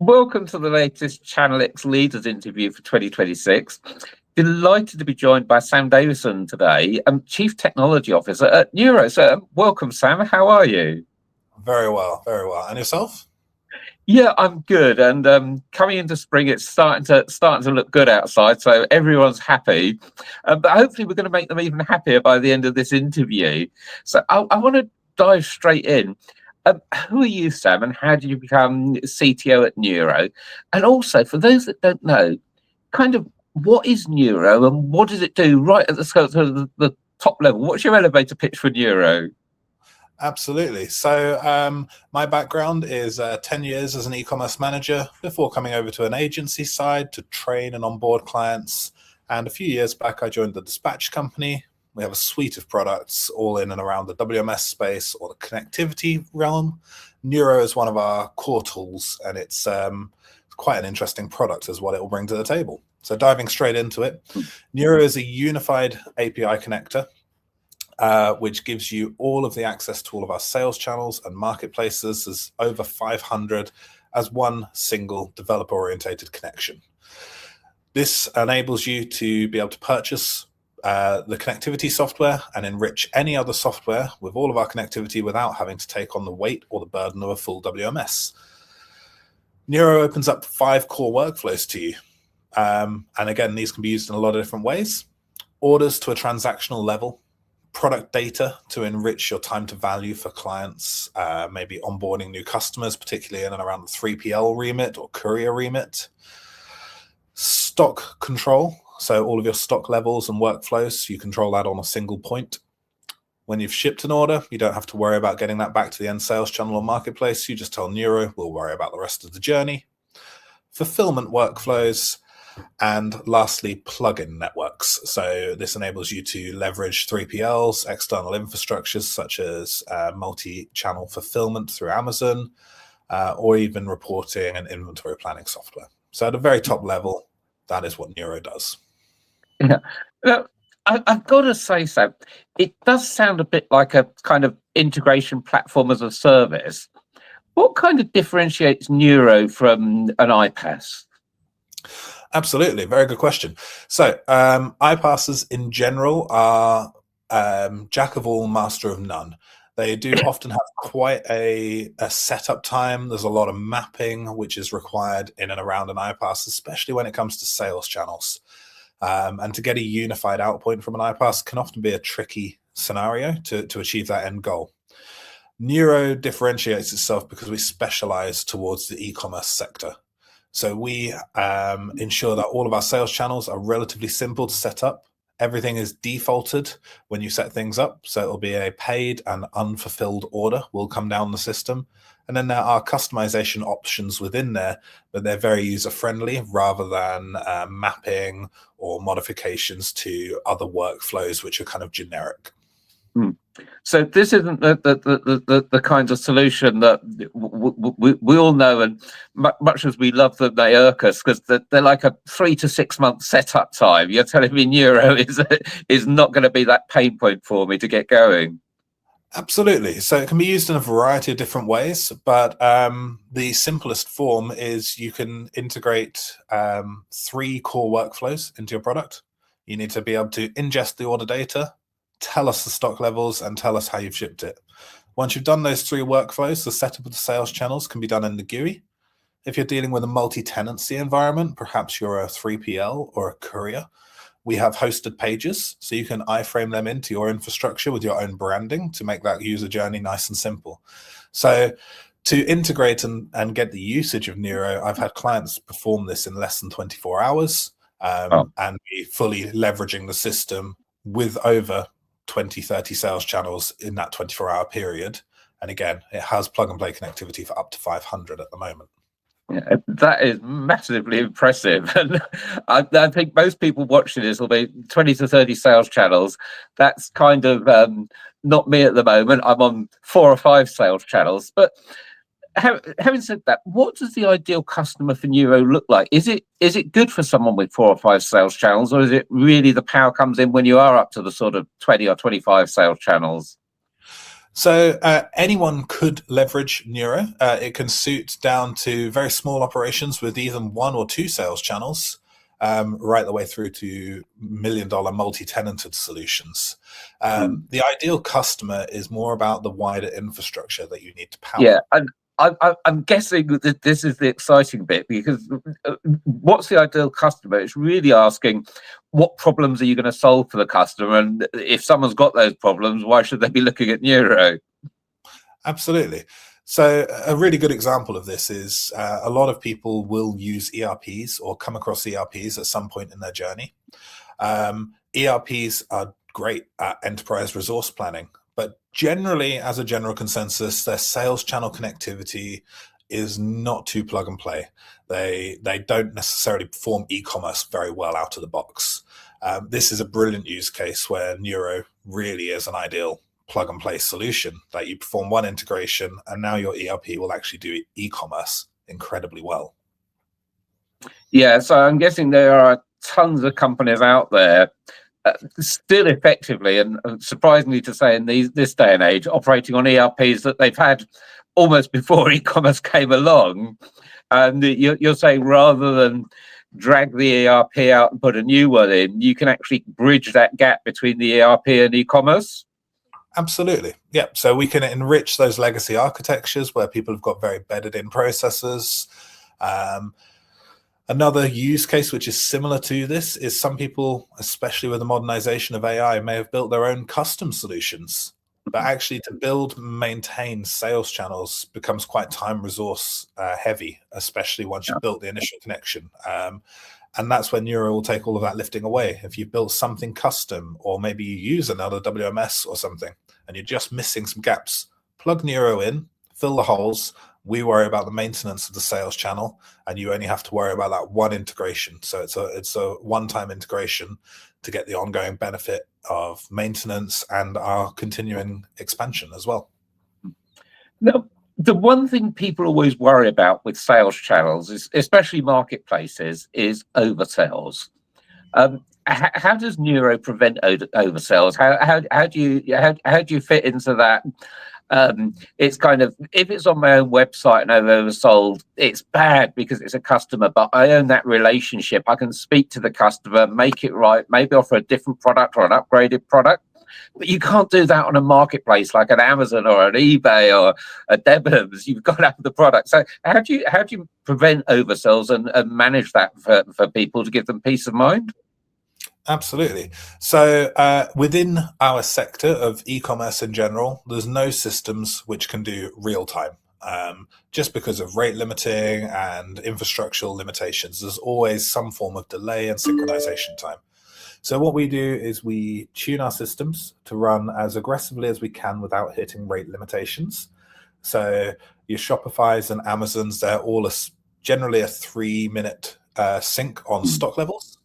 Welcome to the latest ChannelX Leaders interview for 2026. Delighted to be joined by Sam Davison today, Chief Technology Officer at Neuro. So, welcome, Sam. How are you? Very well, very well. And yourself? Yeah, I'm good. And coming into spring, it's starting to look good outside, so everyone's happy. But hopefully, we're going to make them even happier by the end of this interview. So, I want to dive straight in. Who are you, Sam, and how did you become CTO at Neuro? And also, for those that don't know, kind of what is Neuro and what does it do right at the top level? What's your elevator pitch for Neuro? Absolutely. So my background is 10 years as an e-commerce manager before coming over to an agency side to train and onboard clients. And a few years back, I joined the dispatch company. We have a suite of products all in and around the WMS space or the connectivity realm. Neuro is one of our core tools, and it's quite an interesting product as what it will bring to the table. So diving straight into it, Neuro is a unified API connector, which gives you all of the access to all of our sales channels and marketplaces. There's over 500 as one single developer-orientated connection. This enables you to be able to purchase the connectivity software and enrich any other software with all of our connectivity without having to take on the weight or the burden of a full WMS. Neuro opens up 5 core workflows to you. And again, these can be used in a lot of different ways. Orders to a transactional level, product data to enrich your time to value for clients, maybe onboarding new customers, particularly in and around the 3PL remit or courier remit. Stock control, so all of your stock levels and workflows, you control that on a single point. When you've shipped an order, you don't have to worry about getting that back to the end sales channel or marketplace. You just tell Neuro, we'll worry about the rest of the journey. Fulfillment workflows. And lastly, plugin networks. So this enables you to leverage 3PLs, external infrastructures such as multi-channel fulfillment through Amazon, or even reporting and inventory planning software. So at a very top level, that is what Neuro does. Yeah. Now, I've got to say, so it does sound a bit like a kind of integration platform as a service. What kind of differentiates Neuro from an IPaaS? Absolutely. Very good question. So IPaaSs in general are jack of all, master of none. They do often have quite a setup time. There's a lot of mapping which is required in and around an IPaaS, especially when it comes to sales channels. And to get a unified outpoint from an IPaaS can often be a tricky scenario to achieve that end goal. Neuro differentiates itself because we specialize towards the e-commerce sector. So we ensure that all of our sales channels are relatively simple to set up. Everything is defaulted when you set things up. So it'll be a paid and unfulfilled order will come down the system. And then there are customization options within there, but they're very user-friendly rather than mapping or modifications to other workflows, which are kind of generic. So this isn't the kind of solution that we all know, and much as we love them, they irk us because they're like a 3 to 6 month setup time. You're telling me Neuro is not going to be that pain point for me to get going? Absolutely. So it can be used in a variety of different ways, but the simplest form is you can integrate 3 core workflows into your product. You need to be able to ingest the order data, tell us the stock levels, and tell us how you've shipped it. Once you've done those 3 workflows, the setup of the sales channels can be done in the GUI. If you're dealing with a multi-tenancy environment, perhaps you're a 3PL or a courier, we have hosted pages, so you can iframe them into your infrastructure with your own branding to make that user journey nice and simple. So to integrate and get the usage of Neuro, I've had clients perform this in less than 24 hours and be fully leveraging the system with over 20, 30 sales channels in that 24-hour period. And again, it has plug-and-play connectivity for up to 500 at the moment. Yeah, that is massively impressive. And I think most people watching this will be 20 to 30 sales channels. That's kind of not me at the moment. I'm on 4 or 5 sales channels. But having said that, what does the ideal customer for Neuro look like? Is it good for someone with 4 or 5 sales channels, or is it really the power comes in when you are up to the sort of 20 or 25 sales channels? So anyone could leverage Neuro. It can suit down to very small operations with even 1 or 2 sales channels, right the way through to million-dollar multi-tenanted solutions. The ideal customer is more about the wider infrastructure that you need to power. Yeah, and I'm guessing that this is the exciting bit, because what's the ideal customer? It's really asking, what problems are you going to solve for the customer? And if someone's got those problems, why should they be looking at Neuro? Absolutely. So a really good example of this is a lot of people will use ERPs or come across ERPs at some point in their journey. ERPs are great at enterprise resource planning, but generally, as a general consensus, their sales channel connectivity is not too plug and play. They don't necessarily perform e-commerce very well out of the box. This is a brilliant use case where Neuro really is an ideal plug and play solution, that you perform one integration and now your ERP will actually do e-commerce incredibly well. Yeah, so I'm guessing there are tons of companies out there still effectively, and surprisingly to say in this day and age, operating on ERPs that they've had almost before e-commerce came along. And you're saying rather than drag the ERP out and put a new one in, you can actually bridge that gap between the ERP and e-commerce? Absolutely. Yeah. So we can enrich those legacy architectures where people have got very bedded in processes. Another use case which is similar to this is some people, especially with the modernization of AI, may have built their own custom solutions. But actually to build, maintain sales channels becomes quite time resource heavy, especially once you've built the initial connection. And that's when Neuro will take all of that lifting away. If you've built something custom, or maybe you use another WMS or something, and you're just missing some gaps, plug Neuro in, fill the holes. We worry about the maintenance of the sales channel, and you only have to worry about that one integration. So it's a one-time integration to get the ongoing benefit of maintenance and our continuing expansion as well. Now, the one thing people always worry about with sales channels, is, especially marketplaces, is oversells. How does Neuro prevent oversells? How do you fit into that? It's kind of, if it's on my own website and I've oversold, it's bad because it's a customer, but I own that relationship. I can speak to the customer, make it right, maybe offer a different product or an upgraded product. But you can't do that on a marketplace like an Amazon or an eBay or a Debenhams. You've got to have the product. So how do you prevent oversells and manage that for people to give them peace of mind? Absolutely. So within our sector of e-commerce in general, there's no systems which can do real time. Just because of rate limiting and infrastructural limitations, there's always some form of delay and synchronization time. So what we do is we tune our systems to run as aggressively as we can without hitting rate limitations. So your Shopify's and Amazon's, they're all generally a 3-minute sync on stock levels.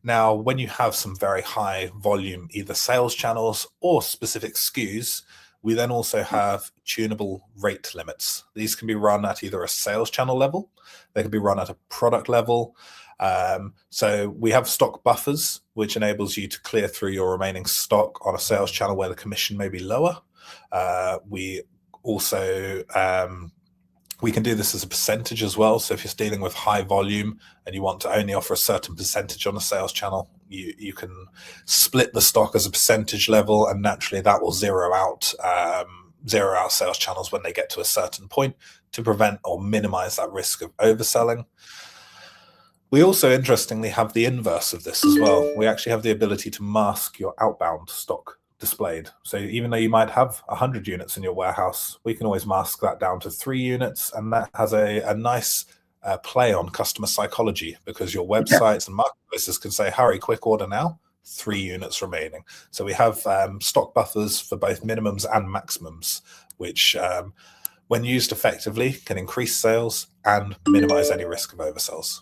Now, when you have some very high volume, either sales channels or specific SKUs, we then also have tunable rate limits. These can be run at either a sales channel level, they can be run at a product level. So we have stock buffers, which enables you to clear through your remaining stock on a sales channel where the commission may be lower. We also we can do this as a percentage as well. So if you're dealing with high volume and you want to only offer a certain percentage on a sales channel, you can split the stock as a percentage level, and naturally that will zero out sales channels when they get to a certain point to prevent or minimize that risk of overselling. We also, interestingly, have the inverse of this as well. We actually have the ability to mask your outbound stock displayed. So even though you might have 100 units in your warehouse, we can always mask that down to 3 units. And that has a nice play on customer psychology, because your websites and marketplaces can say, hurry, quick order now, 3 units remaining. So we have stock buffers for both minimums and maximums, which when used effectively can increase sales and minimize any risk of oversells.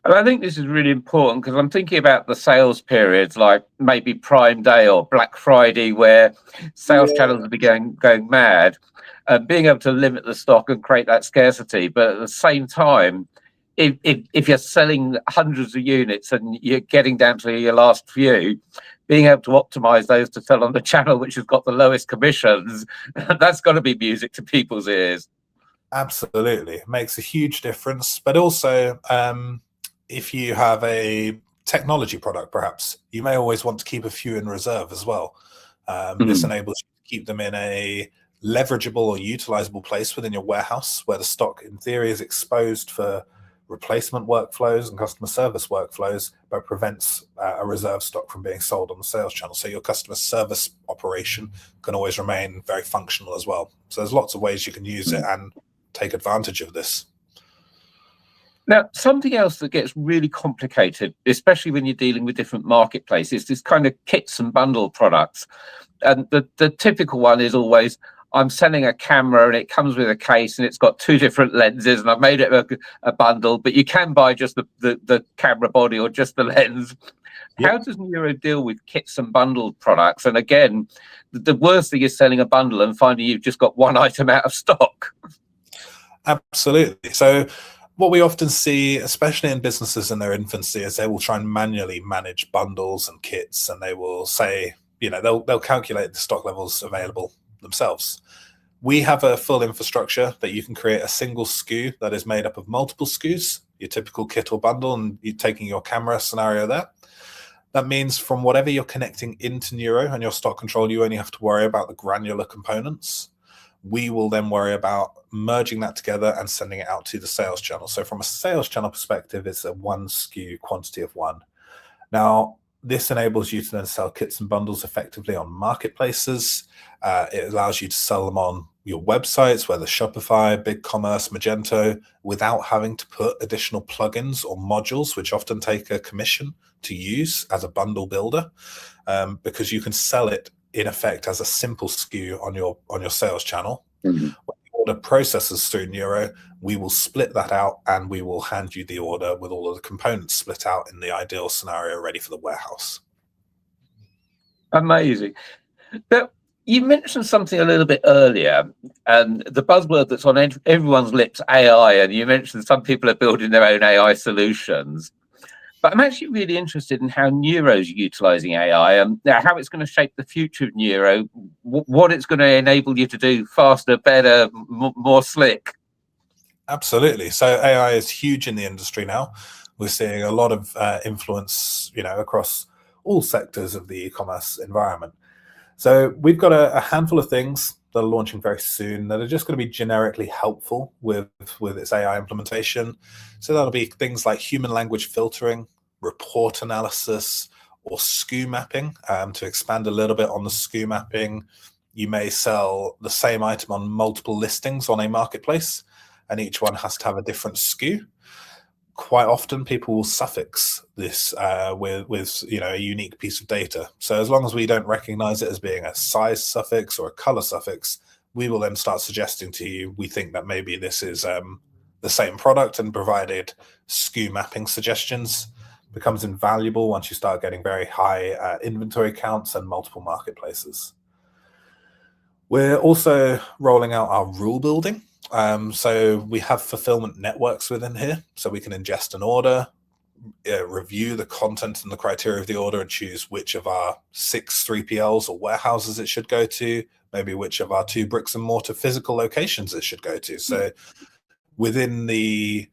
And I think this is really important, because I'm thinking about the sales periods, like maybe Prime Day or Black Friday, where sales channels will be going mad, being able to limit the stock and create that scarcity. But at the same time, if you're selling hundreds of units and you're getting down to your last few, being able to optimize those to sell on the channel which has got the lowest commissions, that's got to be music to people's ears. Absolutely. It makes a huge difference. But also, if you have a technology product, perhaps, you may always want to keep a few in reserve as well. This enables you to keep them in a leverageable or utilizable place within your warehouse where the stock, in theory, is exposed for replacement workflows and customer service workflows, but prevents a reserve stock from being sold on the sales channel. So your customer service operation can always remain very functional as well. So there's lots of ways you can use it and take advantage of this. Now, something else that gets really complicated, especially when you're dealing with different marketplaces, is this kind of kits and bundle products. And the typical one is always, I'm selling a camera and it comes with a case and it's got two different lenses and I've made it a bundle, but you can buy just the camera body or just the lens. Yep. How does Neuro deal with kits and bundled products? And again, the worst thing is selling a bundle and finding you've just got one item out of stock. Absolutely. So what we often see, especially in businesses in their infancy, is they will try and manually manage bundles and kits, and they will say, they'll calculate the stock levels available themselves. We have a full infrastructure that you can create a single SKU that is made up of multiple SKUs, your typical kit or bundle, and you're taking your camera scenario there. That means from whatever you're connecting into Neuro and your stock control, you only have to worry about the granular components. We will then worry about merging that together and sending it out to the sales channel. So from a sales channel perspective, it's a one SKU quantity of one. Now, this enables you to then sell kits and bundles effectively on marketplaces. It allows you to sell them on your websites, whether Shopify, BigCommerce, Magento, without having to put additional plugins or modules, which often take a commission to use as a bundle builder, because you can sell it in effect as a simple SKU on your sales channel. When the order processes through Neuro, we will split that out and we will hand you the order with all of the components split out in the ideal scenario ready for the warehouse. Amazing. Now, you mentioned something a little bit earlier, and the buzzword that's on everyone's lips, AI, and you mentioned some people are building their own AI solutions. But I'm actually really interested in how Neuro's utilizing AI and how it's going to shape the future of Neuro, what it's going to enable you to do faster, better, more slick. Absolutely. So AI is huge in the industry now. We're seeing a lot of influence, across all sectors of the e-commerce environment. So we've got a handful of things that are launching very soon that are just going to be generically helpful with its AI implementation. So that'll be things like human language filtering, report analysis, or SKU mapping. To expand a little bit on the SKU mapping, you may sell the same item on multiple listings on a marketplace, and each one has to have a different SKU. Quite often people will suffix this with a unique piece of data. So as long as we don't recognize it as being a size suffix or a color suffix, we will then start suggesting to you, we think that maybe this is the same product, and provided SKU mapping suggestions becomes invaluable once you start getting very high inventory counts and multiple marketplaces. We're also rolling out our rule building. So we have fulfillment networks within here, so we can ingest an order, review the content and the criteria of the order, and choose which of our 6 3PLs or warehouses it should go to, maybe which of our 2 bricks and mortar physical locations it should go to. So within the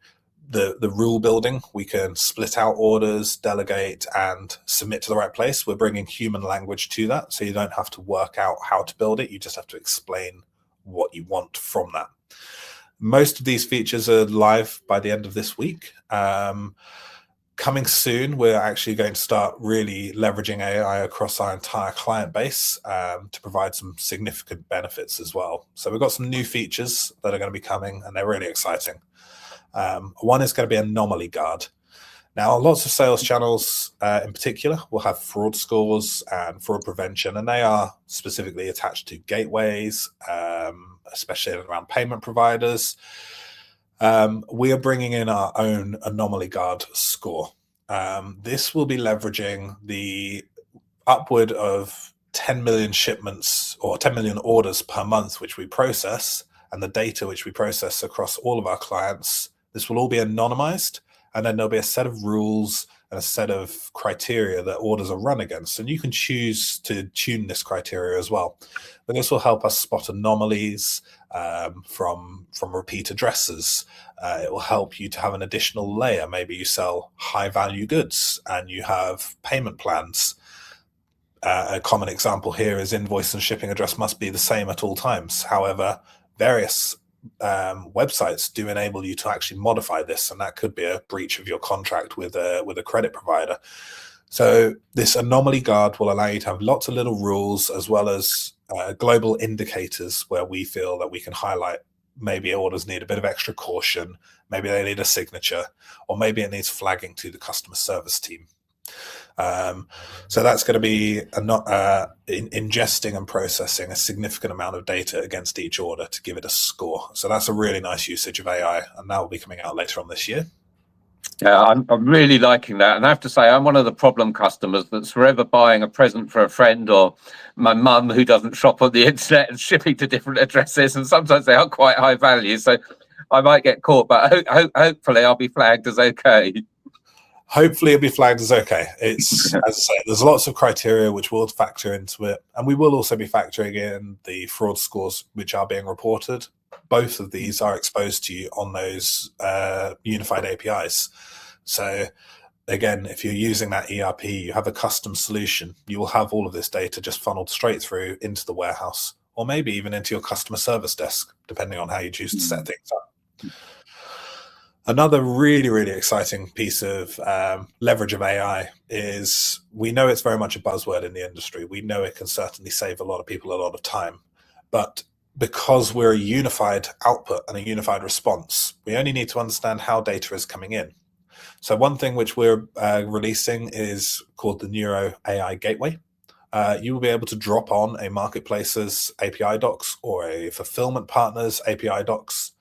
rule building, we can split out orders, delegate, and submit to the right place. We're bringing human language to that, so you don't have to work out how to build it. You just have to explain what you want from that. Most of these features are live by the end of this week. Coming soon, we're actually going to start really leveraging AI across our entire client base to provide some significant benefits as well. So we've got some new features that are going to be coming, and they're really exciting. One is going to be Anomaly Guard. Now, lots of sales channels in particular will have fraud scores and fraud prevention, and they are specifically attached to gateways, especially around payment providers. We are bringing in our own Anomaly Guard score. This will be leveraging the upward of 10 million shipments or 10 million orders per month, which we process, and the data which we process across all of our clients This will all be anonymized, and then there'll be a set of rules and a set of criteria that orders are run against. And you can choose to tune this criteria as well. But this will help us spot anomalies from repeat addresses. It will help you to have an additional layer. Maybe you sell high value goods and you have payment plans. A common example here is invoice and shipping address must be the same at all times. However, various websites do enable you to actually modify this, and that could be a breach of your contract with a credit provider. So this Anomaly Guard will allow you to have lots of little rules, as well as global indicators where we feel that we can highlight maybe orders need a bit of extra caution, maybe they need a signature, or maybe it needs flagging to the customer service team. So that's going to be ingesting and processing a significant amount of data against each order to give it a score. So that's a really nice usage of AI, and that will be coming out later on this year. Yeah, I'm really liking that. And I have to say, I'm one of the problem customers that's forever buying a present for a friend or my mum who doesn't shop on the internet and shipping to different addresses. And sometimes they are quite high value. So I might get caught, but hopefully I'll be flagged as okay. Hopefully it'll be flagged as okay. It's, as I say, there's lots of criteria which will factor into it. And we will also be factoring in the fraud scores which are being reported. Both of these are exposed to you on those unified APIs. So again, if you're using that ERP, you have a custom solution, you will have all of this data just funneled straight through into the warehouse, or maybe even into your customer service desk, depending on how you choose to set things up. Another really, really exciting piece of leverage of AI is, we know it's very much a buzzword in the industry. We know it can certainly save a lot of people a lot of time. But because we're a unified output and a unified response, we only need to understand how data is coming in. So one thing which we're releasing is called the Neuro AI Gateway. You will be able to drop on a marketplace's API docs or a fulfillment partner's API docs.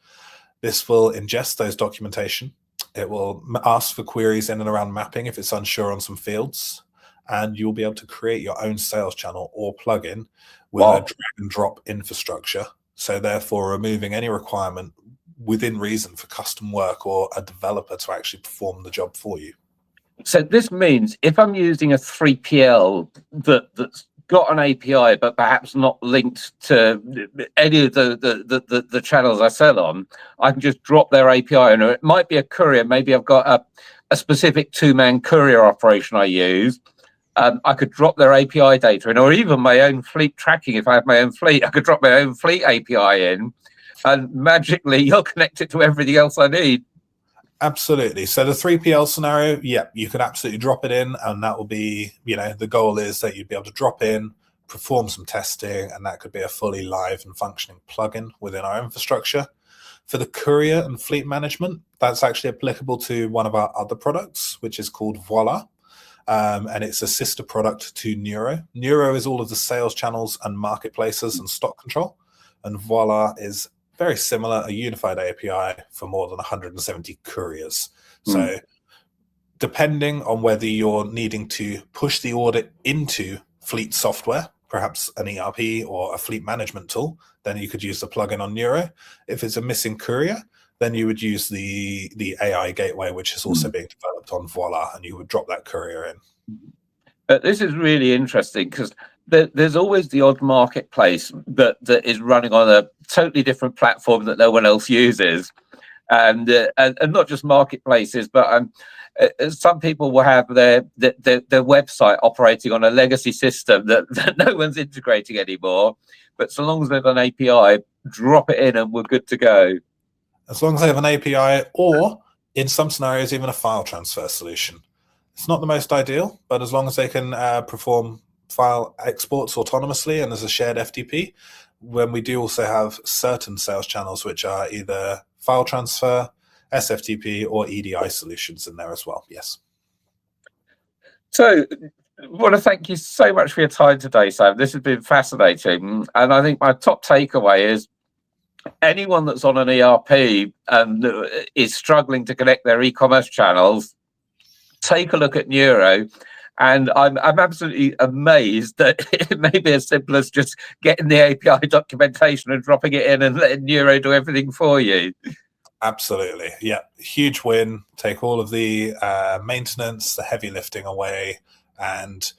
This will ingest those documentation. It will ask for queries in and around mapping if it's unsure on some fields, and you'll be able to create your own sales channel or plugin with a drag and drop infrastructure. So therefore removing any requirement within reason for custom work or a developer to actually perform the job for you. So this means if I'm using a 3PL that's got an API but perhaps not linked to any of the channels I sell on, I can just drop their API in. Or it might be a courier. Maybe I've got a specific two-man courier operation I use. I could drop their API data in, or even my own fleet tracking. If I have my own fleet, I could drop my own fleet API in, and magically you'll connect it to everything else I need. Absolutely. So the 3PL scenario, yeah, you could absolutely drop it in, and that will be, the goal is that you'd be able to drop in, perform some testing, and that could be a fully live and functioning plugin within our infrastructure. For the courier and fleet management, that's actually applicable to one of our other products, which is called Voila. And it's a sister product to Neuro. Neuro is all of the sales channels and marketplaces and stock control. And Voila is very similar, a unified API for more than 170 couriers. So depending on whether you're needing to push the order into fleet software, perhaps an ERP or a fleet management tool, then you could use the plugin on Neuro. If it's a missing courier, then you would use the AI gateway, which is also being developed on Voila, and you would drop that courier in. This is really interesting because there's always the odd marketplace that is running on a totally different platform that no one else uses, and not just marketplaces, but some people will have their website operating on a legacy system that no one's integrating anymore. But so long as there's an API, drop it in and we're good to go. As long as they have an API, or in some scenarios, even a file transfer solution. It's not the most ideal, but as long as they can perform file exports autonomously and as a shared FTP, when we do also have certain sales channels which are either file transfer, SFTP, or EDI solutions in there as well. Yes. So I want to thank you so much for your time today, Sam. This has been fascinating. And I think my top takeaway is anyone that's on an ERP and is struggling to connect their e-commerce channels, take a look at Neuro. And I'm absolutely amazed that it may be as simple as just getting the API documentation and dropping it in and letting Neuro do everything for you. Absolutely. Yeah. Huge win. Take all of the maintenance, the heavy lifting away, and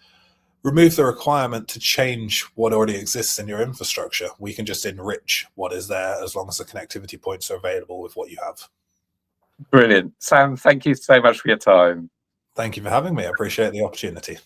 remove the requirement to change what already exists in your infrastructure. We can just enrich what is there as long as the connectivity points are available with what you have. Brilliant. Sam, thank you so much for your time. Thank you for having me. I appreciate the opportunity.